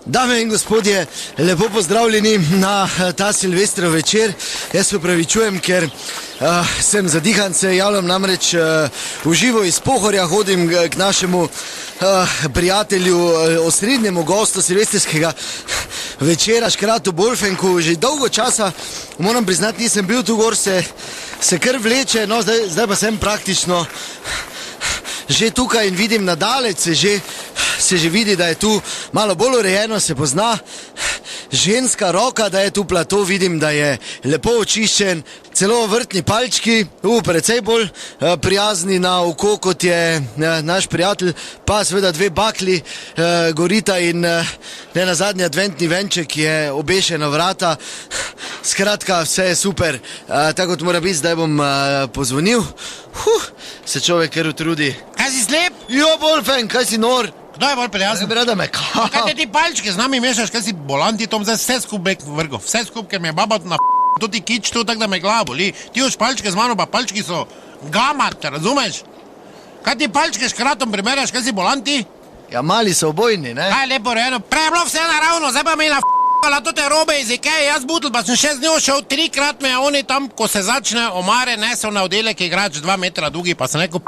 Dame in gospodje, lepo pozdravljeni na ta Silvestrov večer. Jaz se opravičujem, ker sem zadihan, se javljam namreč v živo iz Pohorja, hodim k našemu prijatelju, osrednjemu gostu silvestrskega večera, Škratu Bolfenku. Že dolgo časa, moram priznati, nisem bil tu gor, se kar vleče, no zdaj pa sem praktično že tukaj in vidim nadalec, se že vidi, da je tu malo bolj urejeno, se pozna ženska roka, da je tu plato, vidim, da je lepo očiščen, celo vrtni palčki, precej bolj prijazni na oko, kot je naš prijatelj, pa seveda dve bakli gorita in ne nazadnje adventni venček je obešen na vrata. Skratka, vse je super, tako kot mora biti. Zdaj bom pozvonil, se človek kar utrudi. Kaj si slep? Jo, Bolfenk, kaj si nor? Kdo je bolj prijazen? Brada me kao. Kaj te ti palčke z nami mešaš, kaj si bolan, ti tom zdaj vse skupaj vrgo. Vse skupaj, ker me je baba na tudi kič tu, tak da me glava boli. Ti už palčke z mano, pa palčki so gamat, razumeš? Kaj ti palčke Škratom primeraš, kaj si bolan ti? Ja, mali so obojni, ne? Kaj lepo rejeno, prej je bilo vse naravno, zdaj pa me je na to te robe iz Ikeje, jaz butl, pa sem še z njo šel, 3-krat me je oni tam, ko se začne omare, nesel na oddelek igrač 2 metra dolgi, pa sem rekel,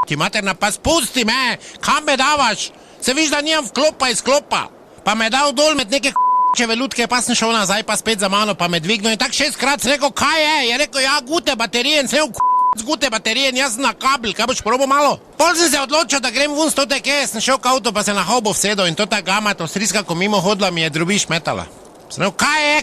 ti materna, pa spusti me, kam me davaš? Se viš, da nimam vklopa iz klopa, pa me je dal dol med neke k***čeve lutke, pa sem šel nazaj, pa spet za mano, pa me dvignil in tak 6-krat sem rekel, kaj je rekel, ja, gute baterije, in sem rekel, z gute baterije, in jaz sem na kabel, kaj boš probo malo? Pol sem se odločil, da grem vun s to teke, sem šel k avto, pa se na haubo vsedel in to ta gama, to striska, ko mimo hodila, mi je drobiš metala. Sem rekel,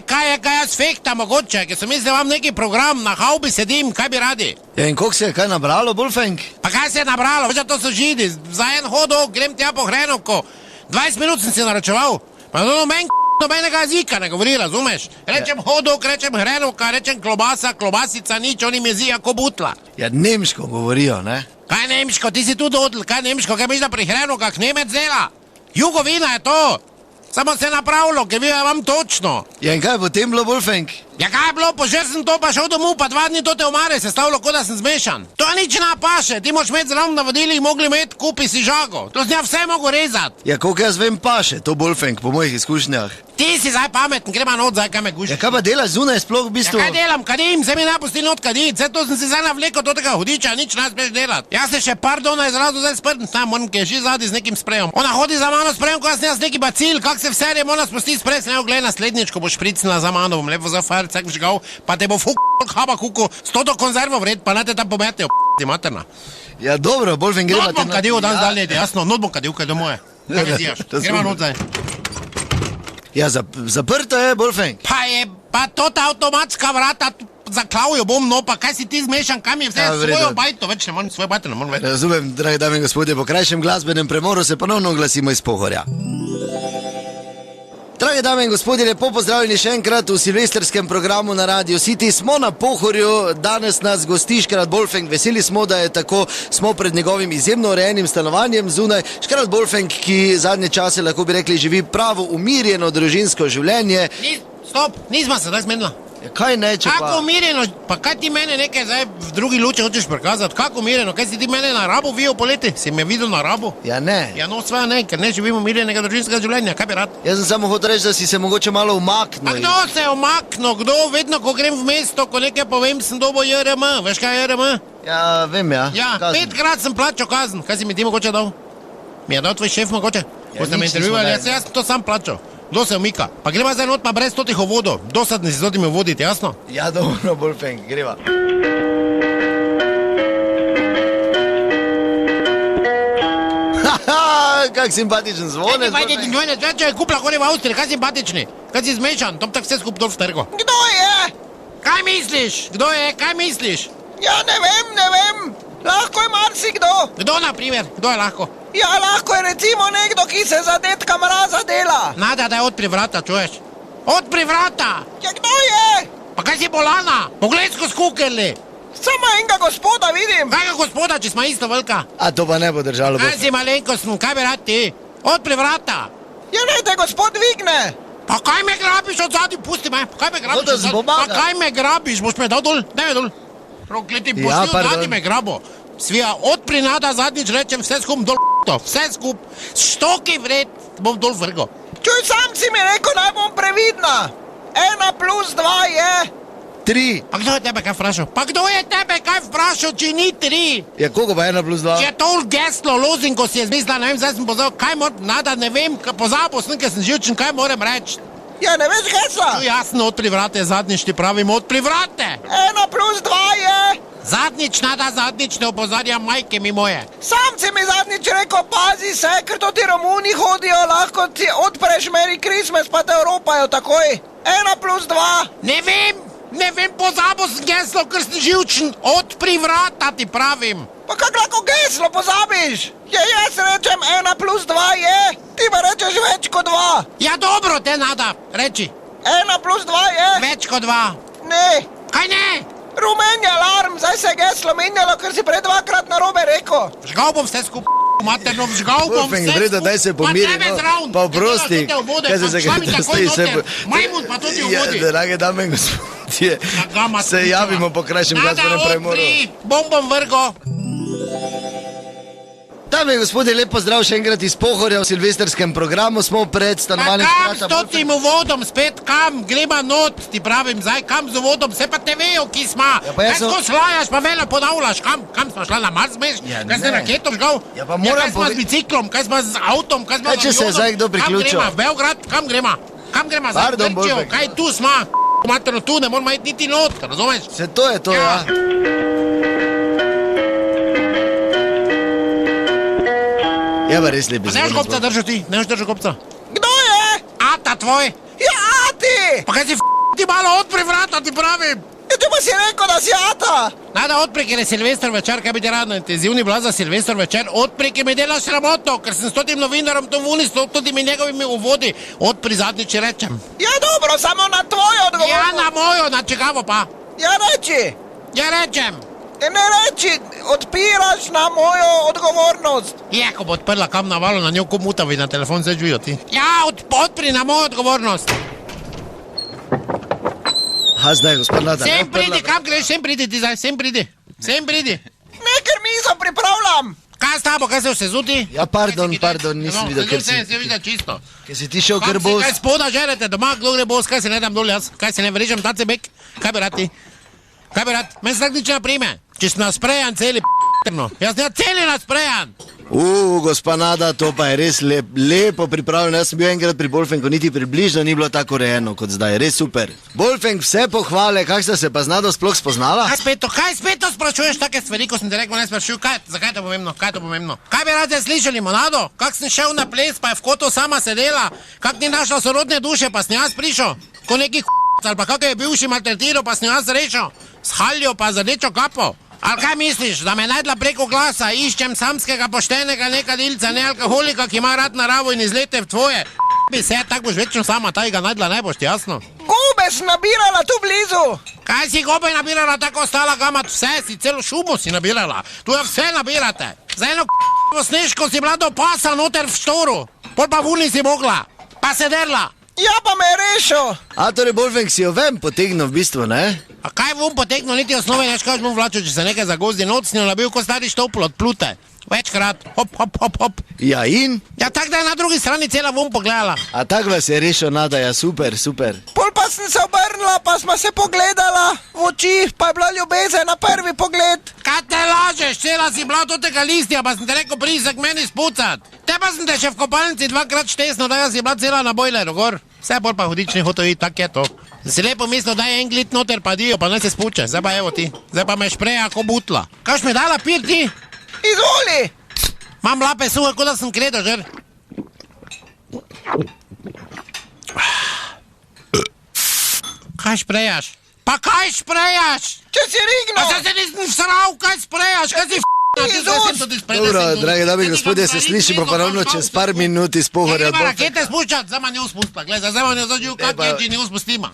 kaj je, jaz fekta mogoče, ker sem mislil, vam neki program, na haubi sedim, kaj bi radi? Ja, in koliko se je kaj nabralo, Bolfenk? Pa kaj se je nabralo, veš, to so židi, za en hodok grem tja po hrenovko, 20 minut sem si naročeval, pa nobenega jezika ne govori, razumeš? Rečem hodok, rečem hrenovka, rečem klobasa, klobasica, nič, oni mi jezijo ko butla. Ja, nemško govorijo, ne? Kaj nemško, ti si tu dodl, kaj nemško, kaj misliš, da pri hrenovkah Nemec dela? Jugovina je to, samo se napravilo, ker vi vam točno. Ja, in kaj je potem bilo, Bolfenk? Ja, kaj je bilo, požer sem to, pa šel domov, pa 2 dni to te omare se stavilo, kot da sem zmešan. To nič ne paše, ti moš imeti zraven navodili, mogli imeti kupi si žago. To z nja vse mogo rezati. Ja, koliko jaz vem paše, to Bolfenk, po mojih izkušnjah. Ti si zdaj pameten, grema not, zdaj kaj me guši. Ja, kaj pa delaš zunaj sploh v bistvu? Ja, kaj delam, kadim, se mi ne pusti not kadit, vse to sem si zdaj navlekel do tega hudiča, nič ne smeš delati. Jaz se še pardona izrazu zdaj sprtim tam, on ki je že zadnji z nekim sprejom. Ona hodi za mano sprejem, ko jaz nemam neki bacil, kak se v seriji ona spusti sprej, se ne oglej naslednjič, ko boš pricnila za mano, bom lepo zafar, cak vžgal, pa te bo haba kuku, 100 konzervo vred, pa ne te tam pometejo, ti materna. Ja, dobro, Bolfenk, greva Not bom kadil danes dalje, jasno, not bom kadil, kaj do moje. Kaj me zijaš, greva not zdaj. Ja, zaprto je, Bolfenk. Pa to ta avtomatska vrata zaklavijo bom, no, pa kaj si ti zmešan, kam je vse svojo bajto, več ne moram svoje bajto, ne moram več. Razumem, dragi dame in gospodje, po krajšem glasbenem premoru se ponovno oglasimo iz Pohorja. Drage dame in gospodje, lepo pozdravljeni še enkrat v silvestrskem programu na Radio City. Smo na Pohorju, danes nas gosti Škrat Bolfenk, veseli smo, da je tako, smo pred njegovim izjemno urejenim stanovanjem zunaj. Škrat Bolfenk, ki zadnje čase, lahko bi rekli, živi pravo umirjeno družinsko življenje. Stop, nisma se zdaj zmenila. Ja, kaj neče pa? Kako umirjeno, pa kaj ti mene nekaj zdaj v drugi luči hočeš prikazati? Kako umirjeno, kaj si ti mene na Rabu vijo poleti? Si me videl na Rabu? Ja, ne. Ja, no, sva ne, ker ne živim umirjenega družinskega življenja, kaj bi rad? Jaz sem samo hotel reči, da si se mogoče malo umaknil. A kdo se je umaknil, kdo? Vedno, ko grem v mesto, ko nekaj povem, sem dobil JRM, veš kaj je JRM? Ja, vem, ja. Ja, 5-krat sem plačal kazen, kaj si mi ti mogoče dal? Mi je dal tvoj šef mogoče? Ko ste me intervjuvali, jaz sem to sam plačal. Kdo se umika? Pa greva zdaj not pa brez totih ovodov. Dosadni si z totimi ovoditi, jasno? Ja, dobro, Bolfenk, greva. Haha, kak simpatičen zvonec. Kaj ti dvojne, če je kupla gore v Avstriji, kaj simpatični? Kaj si zmešan, tom tak vse skup dol v trgo. Kdo je? Kaj misliš? Kdo je? Kaj misliš? Ja, ne vem. Lahko je marsikdo. Kdo na primer? Kdo je lahko? Ja, lahko je recimo nekdo, ki se za dedka Mraza dela. Nada, da je odpri vrata, čuješ? Odpri vrata! Ja, kdo je? Pa kaj si bolana? Poglej skozi kukerli. Samo enega gospoda vidim. Kaj ga gospoda, če smo isto velika? A to pa ne bo držalo, Kaj Bolfenk. si malenkosten, kaj bi rad ti? Odpri vrata! Ja, ne, te gospod dvigne. Pa kaj me grabiš od zadnji, pusti me, kaj me grabiš No, da od zadnji? zbomaga. Pa kaj me grabiš, boš me dal dol, daj me dol. Prokleti, Ja, pustil, pardon. dadi me grabo. Svija, odpri nada, zadnjič rečem, vse skup dol, vse skup, štoki vred, bom dol vrgo. Čuj, sam si mi rekel, naj bom previdna. 1 plus 2 je... 3. Pa kdo je tebe kaj vprašal? Pa kdo je tebe kaj vprašal, če ni 3? Ja, koliko pa 1 plus 2? Če je to geslo, lozinko si je zmislila, ne vem, zdaj sem pozabil, kaj moram, nada, ne vem, pozabil sem, ker sem živčen, kaj moram reči. Ja, ne veš gesla? Tu jasno, odpri vrate, zadnjič ti pravim, odpri vrate! 1 plus 2 je... Zadnjič, nada, zadnjič ne opozarjam majke mi moje. Sam si mi zadnjič rekel, pazi se, ker to ti Romuni hodijo, lahko ti odpreš Merry Christmas, pa te Evropajo takoj. 1 plus 2. Ne vem, pozabil sem geslo, ker sem živčen, odpri vrata ti pravim. Pa kak lahko geslo pozabiš? Ja, jaz rečem 1 plus 2 je, ti pa rečeš več kot 2. Ja, dobro, te nada, reči. 1 plus 2 je... Več kot 2. Ne. Kaj ne? Rumeni alarm, zdaj se je geslo menjalo, ker si pred 2krat narobe rekel. Žgal bom vse skupaj, materno, žgal bom Wolfgang, vse Breda, daj se pomiri, no. Pa oprosti. Kaj se zakaj stoji se... Majmun pa to ti v vodi. Ja, drage dame in gospodje, se javimo po krajšem glasbenem premoru. Nada, odpri, bom vrgo. Dame in gospodje, lep pozdrav še enkrat iz Pohorja v silvestrskem programu. Smo pred stanovanjem Pa kam s totim uvodom, spet kam, grema not, ti pravim, zdaj kam z uvodom, se pa te vejo, ki sma. pa jaz Kaj sko slajaš, pa vele ponavljaš, kam sma šla na Mars, veš? Ja, Kaj ste ne. raketo žgal? Ja, pa moram kaj sma z biciklom, kaj sma z avtom, kaj sma Kaj, z če se je zdaj kdo priključil? Kam grema, v Beograd, kam grema? Kam grema, zdaj Pardon, v Grčijo, Wolfgang. kaj tu sma? Materno, tu ne moramo iti niti not, razumeš? Se to je to, ja. Ja, pa res lepi Pa ne veš zvonec, kopca držal ti, ne veš držal kopca? Kdo je? Ata tvoj, Ja, Ati! pa kaj si ti malo odpri vrata, ti pravim. Ja, ti pa si rekel, da si Ata. Nada, odpri, ker je Silvester večer, kaj bi ti rad na intenzivni bila za Silvester večer, odpri, ker mi delaš sramotno, ker sem s totim novinarom to vuni, s totimi njegovimi uvodi, odpri zadnjič rečem. Ja, dobro, samo na tvojo Ja, odgovornost. na mojo, na čigavo pa. Ja, reči. Ja, rečem. Ne reči, odpiraš na mojo odgovornost. Je, ko bo odprla kam na valo, na njo ko mutavi na telefon se živijo ti. Ja, odpri na mojo odgovornost. Ha, zdaj, gospod Nada. Sem pridi, kam greš, sem pridi ti zdaj, sem pridi. Sem pridi. Ne, ker mizo pripravljam. Kaj s tabo, kaj se vse zuti? Ja, pardon, nisem videl, ker se videl čisto. Ker si ti šel kar bos. Kaj spoda žerete doma, kdo gre bos, kaj se ne dam dol jaz, kaj se ne vrežem, ta cebek, kaj bi rad ti? Kaj bi rad? Meni se tak nič ne prime, če si nasprejan celi p***terno, jaz ne celi nasprejan. Gospa Nada, to pa je res lepo pripravljeno. Jaz sem bil enkrat pri Wolfgangu, niti približno ni bilo tako urejeno kot zdaj, res super. Wolfgang, vse pohvale, kak sta se pa z Nado sploh spoznala? Kaj spet to sprašuješ take stvari, ko sem ti rekel, ne sprašuj, zakaj je to pomembno, kaj je to pomembno? Kaj bi rad zdaj slišali, Monado? Kak sem šel na ples, pa je v kotu sama sedela, kak ni našla sorodne duše, pa sem jaz prišel, ko neki ali pa kak je bivši maltretiral, pa sem jaz rešil, s haljo pa z rdečo kapo. Ali kaj misliš, da me najdla preko glasa, iščem samskega poštenega nekadilca, ne alkoholika, ki ima rad naravo in izlete v tvoje? Bi se, tako boš večno sama, tajega najdla, ne boš, jasno? Gube sem nabirala tu blizu. Kaj si gobe nabirala, tako ostala gamat vse, si celo šumo si nabirala, tu je vse nabirate. Za eno snežko si bila do pasa noter v štoru, pol pa vuni si mogla, pa sederla. Ja, pa me je rešil. A torej Wolfgang si jo ven potegnil v bistvu, ne? A kaj bom potegnil, niti osnove neš kaj bom vlačil, če se nekaj zagozdi nocnjo, nabil ko stari štopl od plute. Večkrat, hop. Ja in? Ja, tak da je na drugi strani cela vom pogledala. A tak vas je rešil Nada, ja super. Pol pa sem se obrnila, pa smo se pogledala v oči, pa je bila ljubezen na prvi pogled. Kaj te lažeš, cela si bila do tega listja, pa sem te rekel, pridi se k meni spucat. Te pa sem te še v kopalnici 2krat štesno, da si bila cela na bojleru, gor. Vse bolj pa hudič ni hotel iti, tak je to. Si lepo mislil, da je en glit noter pa dio, pa ne se spuče, zdaj pa evo ti. Zdaj pa me špreja ko butla. Kaš mi dala pir ti? Izvoli. Mam lape suhe, kot da sem kredo, žer. Kaj šprejaš? Pa kaj šprejaš? Če si Pa rignil. zdaj se nisem sral, kaj sprejaš? Kaj si Dobro, drage dame in gospodje, se slišimo ponovno čez par minut iz Pohorja. Rakete spuščati, zdaj manj jo spustila, gledaj, zdaj manj jo zaživ, kak je, če ne jo spustima.